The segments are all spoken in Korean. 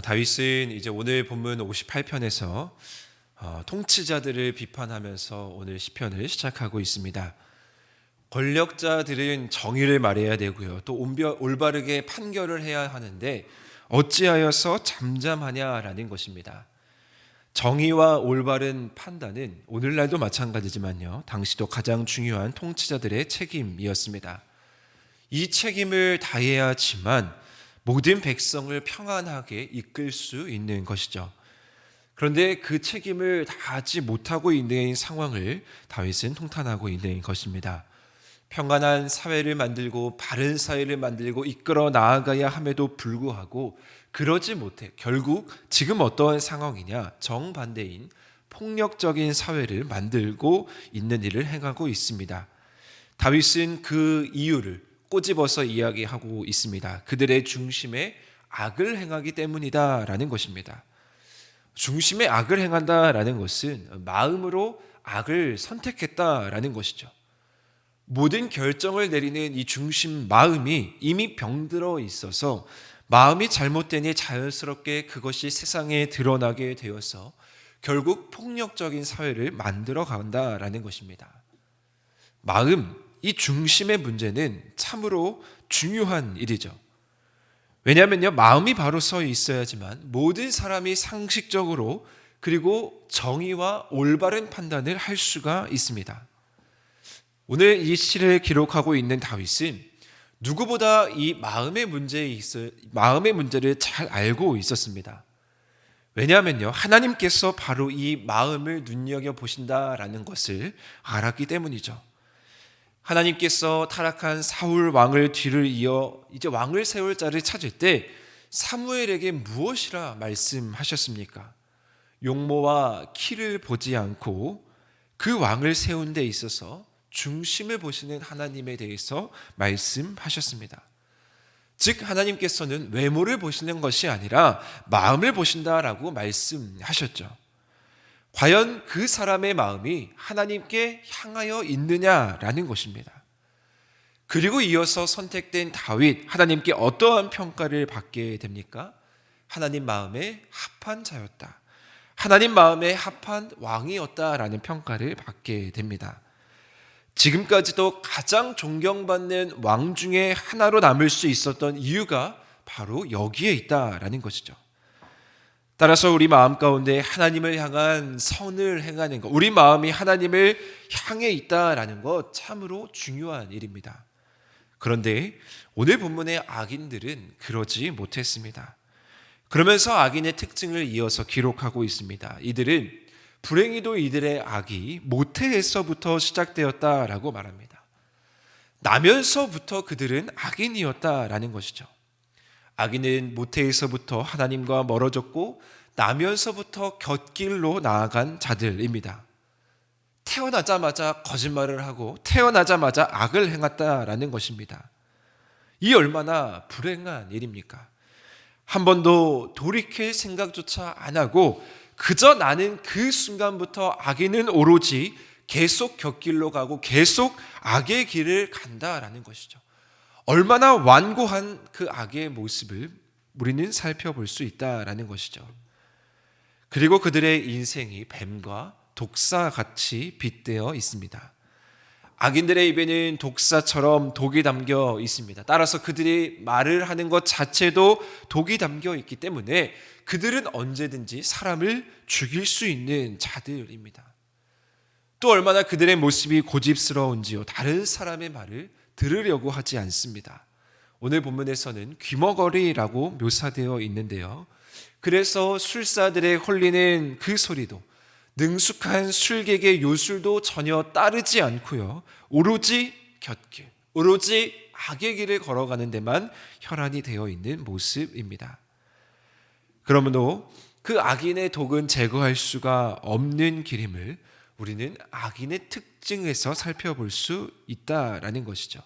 다윗은 이제 오늘 본문 58편에서 통치자들을 비판하면서 오늘 시편을 시작하고 있습니다. 권력자들은 정의를 말해야 되고요. 또 올바르게 판결을 해야 하는데 어찌하여서 잠잠하냐라는 것입니다. 정의와 올바른 판단은 오늘날도 마찬가지지만요. 당시도 가장 중요한 통치자들의 책임이었습니다. 이 책임을 다해야지만 모든 백성을 평안하게 이끌 수 있는 것이죠. 그런데 그 책임을 다하지 못하고 있는 상황을 다윗은 통탄하고 있는 것입니다. 평안한 사회를 만들고 바른 사회를 만들고 이끌어 나아가야 함에도 불구하고 그러지 못해 결국 지금 어떠한 상황이냐, 정반대인 폭력적인 사회를 만들고 있는 일을 행하고 있습니다. 다윗은 그 이유를 꼬집어서 이야기하고 있습니다. 그들의 중심에 악을 행하기 때문이다라는 것입니다. 중심에 악을 행한다라는 것은 마음으로 악을 선택했다라는 것이죠. 모든 결정을 내리는 이 중심 마음이 이미 병들어 있어서 마음이 잘못되니 자연스럽게 그것이 세상에 드러나게 되어서 결국 폭력적인 사회를 만들어 간다라는 것입니다. 마음, 이 중심의 문제는 참으로 중요한 일이죠. 왜냐하면요, 마음이 바로 서 있어야지만 모든 사람이 상식적으로 그리고 정의와 올바른 판단을 할 수가 있습니다. 오늘 이 시를 기록하고 있는 다윗은 누구보다 이 마음의 문제를 잘 알고 있었습니다. 왜냐하면요, 하나님께서 바로 이 마음을 눈여겨보신다라는 것을 알았기 때문이죠. 하나님께서 타락한 사울 왕을 뒤를 이어 이제 왕을 세울 자를 찾을 때 사무엘에게 무엇이라 말씀하셨습니까? 용모와 키를 보지 않고 그 왕을 세운 데 있어서 중심을 보시는 하나님에 대해서 말씀하셨습니다. 즉 하나님께서는 외모를 보시는 것이 아니라 마음을 보신다라고 말씀하셨죠. 과연 그 사람의 마음이 하나님께 향하여 있느냐라는 것입니다. 그리고 이어서 선택된 다윗, 하나님께 어떠한 평가를 받게 됩니까? 하나님 마음에 합한 자였다. 하나님 마음에 합한 왕이었다라는 평가를 받게 됩니다. 지금까지도 가장 존경받는 왕 중에 하나로 남을 수 있었던 이유가 바로 여기에 있다라는 것이죠. 따라서 우리 마음 가운데 하나님을 향한 선을 행하는 것, 우리 마음이 하나님을 향해 있다라는 것 참으로 중요한 일입니다. 그런데 오늘 본문의 악인들은 그러지 못했습니다. 그러면서 악인의 특징을 이어서 기록하고 있습니다. 이들은 불행히도 이들의 악이 모태에서부터 시작되었다라고 말합니다. 나면서부터 그들은 악인이었다라는 것이죠. 악인은 모태에서부터 하나님과 멀어졌고 나면서부터 곁길로 나아간 자들입니다. 태어나자마자 거짓말을 하고 태어나자마자 악을 행했다라는 것입니다. 이 얼마나 불행한 일입니까? 한 번도 돌이킬 생각조차 안 하고 그저 나는 그 순간부터 악인은 오로지 계속 곁길로 가고 계속 악의 길을 간다라는 것이죠. 얼마나 완고한 그 악의 모습을 우리는 살펴볼 수 있다라는 것이죠. 그리고 그들의 인생이 뱀과 독사같이 빗대어 있습니다. 악인들의 입에는 독사처럼 독이 담겨 있습니다. 따라서 그들이 말을 하는 것 자체도 독이 담겨 있기 때문에 그들은 언제든지 사람을 죽일 수 있는 자들입니다. 또 얼마나 그들의 모습이 고집스러운지요. 다른 사람의 말을 들으려고 하지 않습니다. 오늘 본문에서는 귀머거리라고 묘사되어 있는데요. 그래서 술사들의 홀리는 그 소리도 능숙한 술객의 요술도 전혀 따르지 않고요. 오로지 곁길, 오로지 악의 길을 걸어가는 데만 혈안이 되어 있는 모습입니다. 그러므로 그 악인의 독은 제거할 수가 없는 길임을 우리는 악인의 특징에서 살펴볼 수 있다라는 것이죠.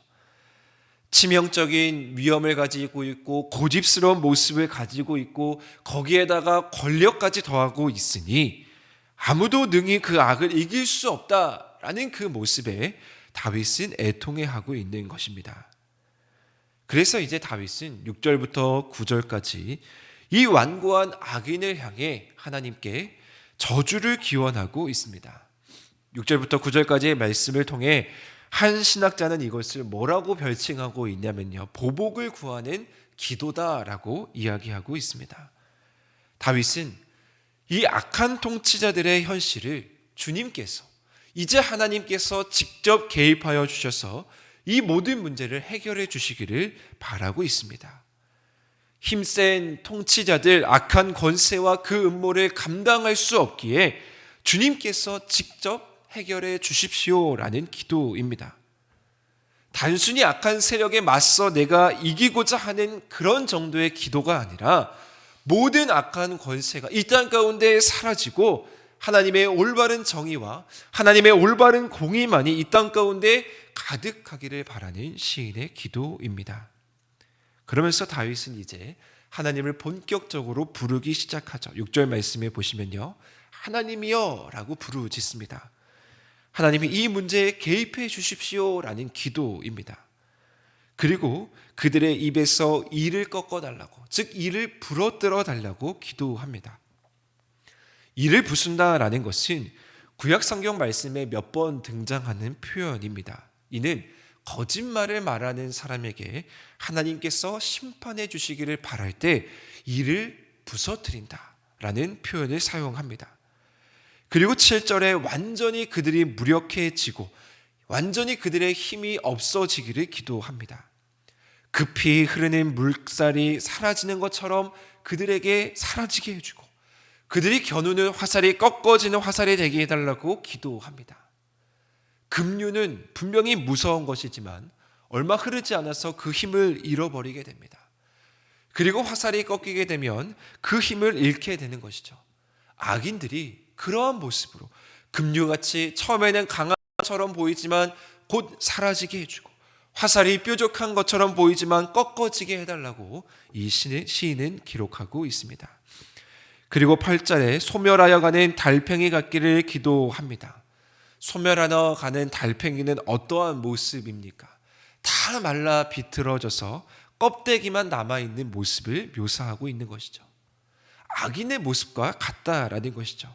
치명적인 위험을 가지고 있고 고집스러운 모습을 가지고 있고 거기에다가 권력까지 더하고 있으니 아무도 능히 그 악을 이길 수 없다라는 그 모습에 다윗은 애통해하고 있는 것입니다. 그래서 이제 다윗은 6절부터 9절까지 이 완고한 악인을 향해 하나님께 저주를 기원하고 있습니다. 6절부터 9절까지의 말씀을 통해 한 신학자는 이것을 뭐라고 별칭하고 있냐면요, 보복을 구하는 기도다라고 이야기하고 있습니다. 다윗은 이 악한 통치자들의 현실을 주님께서, 이제 하나님께서 직접 개입하여 주셔서 이 모든 문제를 해결해 주시기를 바라고 있습니다. 힘센 통치자들, 악한 권세와 그 음모를 감당할 수 없기에 주님께서 직접 해결해 주십시오라는 기도입니다. 단순히 악한 세력에 맞서 내가 이기고자 하는 그런 정도의 기도가 아니라 모든 악한 권세가 이 땅 가운데 사라지고 하나님의 올바른 정의와 하나님의 올바른 공의만이 이 땅 가운데 가득하기를 바라는 시인의 기도입니다. 그러면서 다윗은 이제 하나님을 본격적으로 부르기 시작하죠. 6절 말씀에 보시면요, 하나님이여 라고 부르짖습니다. 하나님이 이 문제에 개입해 주십시오라는 기도입니다. 그리고 그들의 입에서 이를 꺾어달라고, 즉 이를 부러뜨려 달라고 기도합니다. 이를 부순다라는 것은 구약 성경 말씀에 몇 번 등장하는 표현입니다. 이는 거짓말을 말하는 사람에게 하나님께서 심판해 주시기를 바랄 때 이를 부서뜨린다라는 표현을 사용합니다. 그리고 7절에 완전히 그들이 무력해지고 완전히 그들의 힘이 없어지기를 기도합니다. 급히 흐르는 물살이 사라지는 것처럼 그들에게 사라지게 해주고 그들이 겨누는 화살이 꺾어지는 화살이 되게 해달라고 기도합니다. 급류는 분명히 무서운 것이지만 얼마 흐르지 않아서 그 힘을 잃어버리게 됩니다. 그리고 화살이 꺾이게 되면 그 힘을 잃게 되는 것이죠. 악인들이 그러한 모습으로 급류같이 처음에는 강한 것처럼 보이지만 곧 사라지게 해주고 화살이 뾰족한 것처럼 보이지만 꺾어지게 해달라고 이 시인은 기록하고 있습니다. 그리고 8절에 소멸하여 가는 달팽이 같기를 기도합니다. 소멸하여 가는 달팽이는 어떠한 모습입니까? 다 말라 비틀어져서 껍데기만 남아있는 모습을 묘사하고 있는 것이죠. 악인의 모습과 같다라는 것이죠.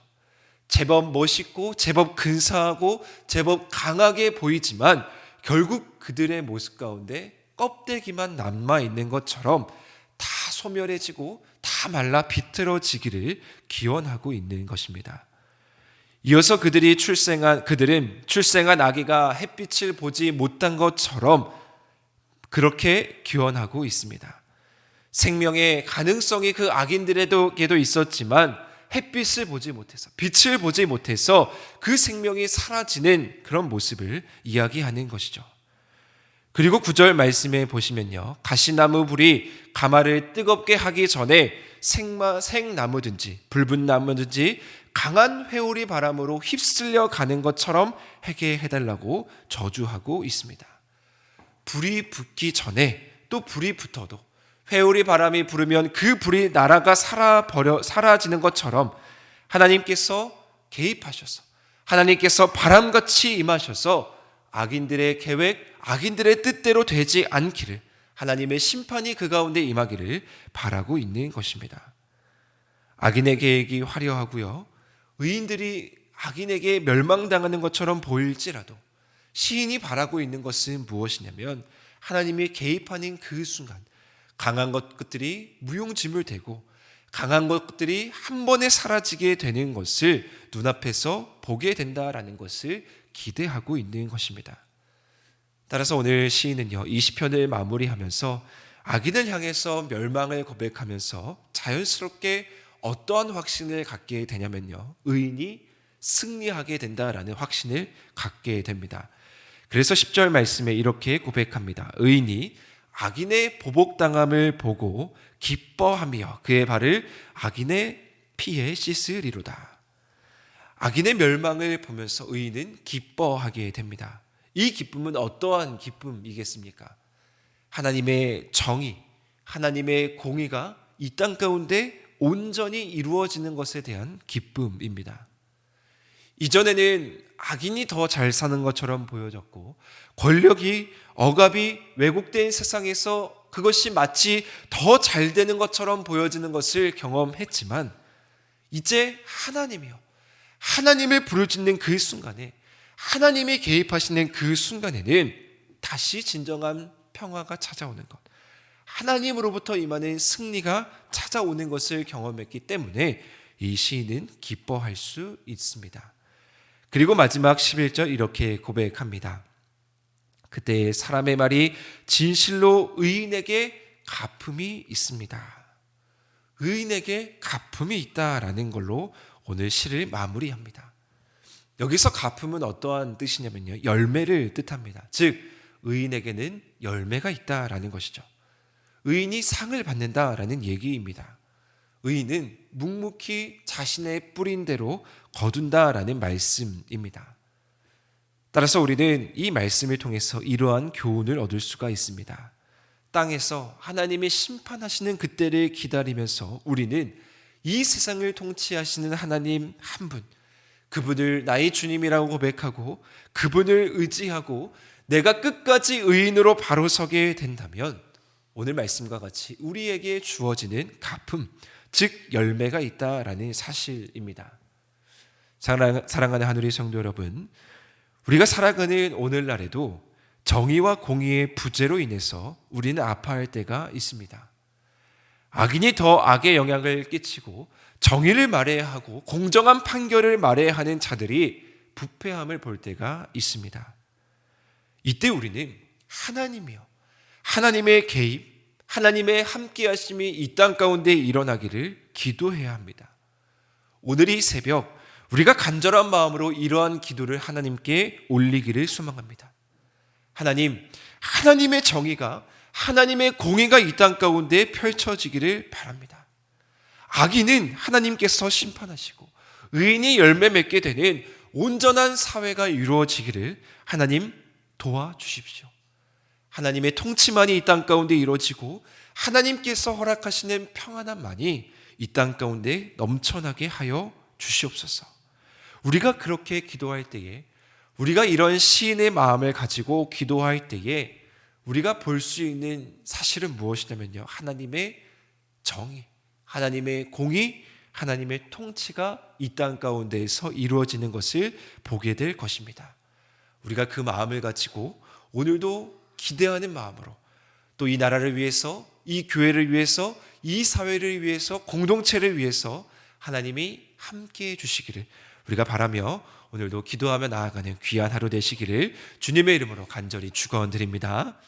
제법 멋있고 제법 근사하고 제법 강하게 보이지만 결국 그들의 모습 가운데 껍데기만 남아있는 것처럼 다 소멸해지고 다 말라 비틀어지기를 기원하고 있는 것입니다. 이어서 그들은 출생한 아기가 햇빛을 보지 못한 것처럼 그렇게 기원하고 있습니다. 생명의 가능성이 그 악인들에게도 있었지만 햇빛을 보지 못해서, 빛을 보지 못해서 그 생명이 사라지는 그런 모습을 이야기하는 것이죠. 그리고 9절 말씀에 보시면요, 가시나무 불이 가마를 뜨겁게 하기 전에 생나무든지 붉은 나무든지 강한 회오리 바람으로 휩쓸려 가는 것처럼 하게 해달라고 저주하고 있습니다. 불이 붙기 전에 또 불이 붙어도 회오리 바람이 불으면 그 불이 날아가 사라지는 것처럼 하나님께서 개입하셔서 하나님께서 바람같이 임하셔서 악인들의 계획, 악인들의 뜻대로 되지 않기를, 하나님의 심판이 그 가운데 임하기를 바라고 있는 것입니다. 악인의 계획이 화려하고요, 의인들이 악인에게 멸망당하는 것처럼 보일지라도 시인이 바라고 있는 것은 무엇이냐면 하나님이 개입하는 그 순간 강한 것들이 무용지물되고 강한 것들이 한 번에 사라지게 되는 것을 눈앞에서 보게 된다라는 것을 기대하고 있는 것입니다. 따라서 오늘 시인은요, 이 시편을 마무리하면서 악인을 향해서 멸망을 고백하면서 자연스럽게 어떠한 확신을 갖게 되냐면요, 의인이 승리하게 된다라는 확신을 갖게 됩니다. 그래서 10절 말씀에 이렇게 고백합니다. 의인이 악인의 보복당함을 보고 기뻐하며 그의 발을 악인의 피에 씻으리로다. 악인의 멸망을 보면서 의인은 기뻐하게 됩니다. 이 기쁨은 어떠한 기쁨이겠습니까? 하나님의 정의, 하나님의 공의가 이 땅 가운데 온전히 이루어지는 것에 대한 기쁨입니다. 이전에는 악인이 더 잘 사는 것처럼 보여졌고 권력이 억압이 왜곡된 세상에서 그것이 마치 더 잘 되는 것처럼 보여지는 것을 경험했지만 이제 하나님이요, 하나님을 부르짖는 그 순간에, 하나님이 개입하시는 그 순간에는 다시 진정한 평화가 찾아오는 것, 하나님으로부터 임하는 승리가 찾아오는 것을 경험했기 때문에 이 시인은 기뻐할 수 있습니다. 그리고 마지막 11절 이렇게 고백합니다. 그때 사람의 말이 진실로 의인에게 갚음이 있습니다. 의인에게 갚음이 있다라는 걸로 오늘 시를 마무리합니다. 여기서 갚음은 어떠한 뜻이냐면요, 열매를 뜻합니다. 즉 의인에게는 열매가 있다라는 것이죠. 의인이 상을 받는다라는 얘기입니다. 의인은 묵묵히 자신의 뿌린 대로 거둔다라는 말씀입니다. 따라서 우리는 이 말씀을 통해서 이러한 교훈을 얻을 수가 있습니다. 땅에서 하나님이 심판하시는 그때를 기다리면서 우리는 이 세상을 통치하시는 하나님 한 분, 그분을 나의 주님이라고 고백하고 그분을 의지하고 내가 끝까지 의인으로 바로 서게 된다면 오늘 말씀과 같이 우리에게 주어지는 갚음, 즉 열매가 있다라는 사실입니다. 사랑하는 하늘의 성도 여러분, 우리가 살아가는 오늘날에도 정의와 공의의 부재로 인해서 우리는 아파할 때가 있습니다. 악인이 더 악의 영향을 끼치고 정의를 말해야 하고 공정한 판결을 말해야 하는 자들이 부패함을 볼 때가 있습니다. 이때 우리는 하나님이요, 하나님의 개입, 하나님의 함께하심이 이 땅 가운데 일어나기를 기도해야 합니다. 오늘 이 새벽 우리가 간절한 마음으로 이러한 기도를 하나님께 올리기를 소망합니다. 하나님, 하나님의 정의가, 하나님의 공의가 이 땅 가운데 펼쳐지기를 바랍니다. 악인은 하나님께서 심판하시고 의인이 열매 맺게 되는 온전한 사회가 이루어지기를 하나님 도와주십시오. 하나님의 통치만이 이 땅 가운데 이루어지고 하나님께서 허락하시는 평안함만이 이 땅 가운데 넘쳐나게 하여 주시옵소서. 우리가 그렇게 기도할 때에, 우리가 이런 시인의 마음을 가지고 기도할 때에 우리가 볼 수 있는 사실은 무엇이냐면요, 하나님의 정의, 하나님의 공의, 하나님의 통치가 이 땅 가운데에서 이루어지는 것을 보게 될 것입니다. 우리가 그 마음을 가지고 오늘도 기대하는 마음으로 또 이 나라를 위해서, 이 교회를 위해서, 이 사회를 위해서, 공동체를 위해서 하나님이 함께해 주시기를 우리가 바라며 오늘도 기도하며 나아가는 귀한 하루 되시기를 주님의 이름으로 간절히 축원드립니다.